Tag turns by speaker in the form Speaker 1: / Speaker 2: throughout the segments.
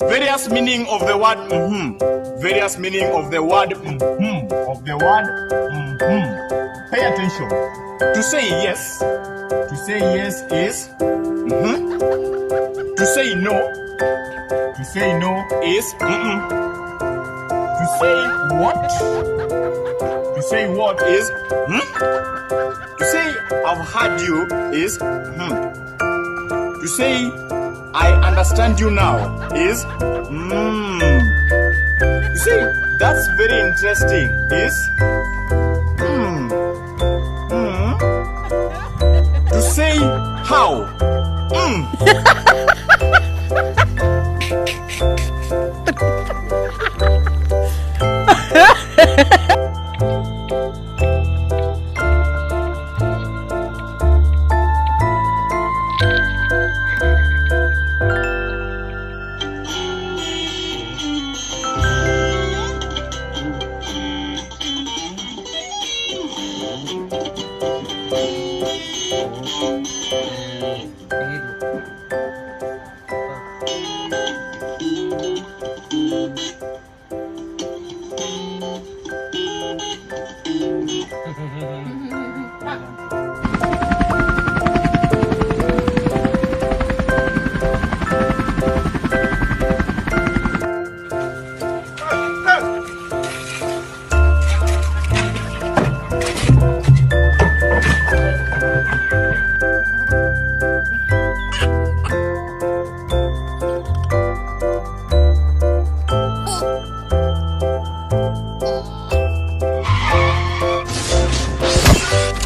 Speaker 1: Various meaning of the word Various meaning of the word Pay attention. To say yes. To say yes is To say no. To say no is To say what? To say what is To say I've heard you is To say I understand you now is You see, that's very interesting is To say how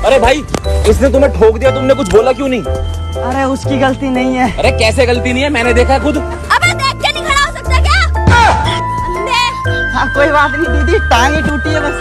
Speaker 2: अरे भाई, इसने तुम्हें ठोक दिया, तुमने कुछ बोला क्यों नहीं?
Speaker 3: अरे उसकी गलती नहीं है।
Speaker 2: अरे कैसे गलती नहीं है, मैंने देखा खुद।
Speaker 4: अबे देख के नहीं खड़ा हो सकता क्या? अंधे।
Speaker 3: हाँ कोई बात नहीं दीदी, टांग ही टूटी है बस।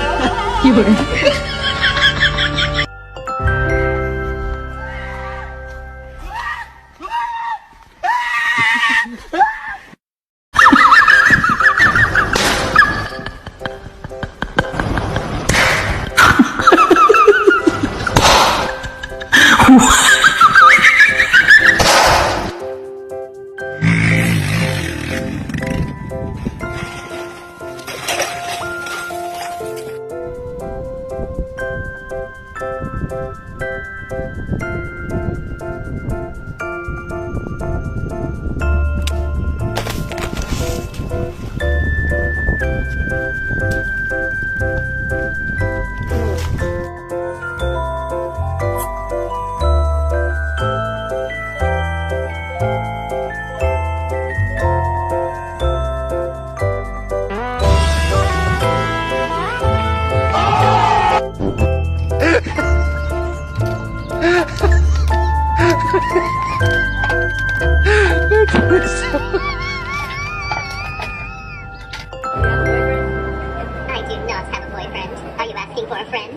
Speaker 4: I do not have a boyfriend. Are you asking for a friend?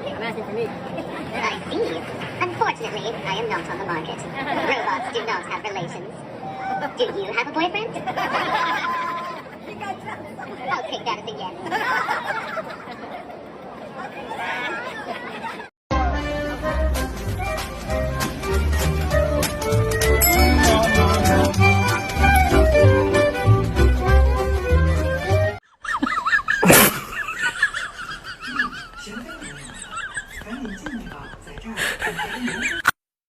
Speaker 4: I'm asking for me. I see. Unfortunately, I am not on the market. Robots do not have relations. Do you have a boyfriend? I'll take that as a yes.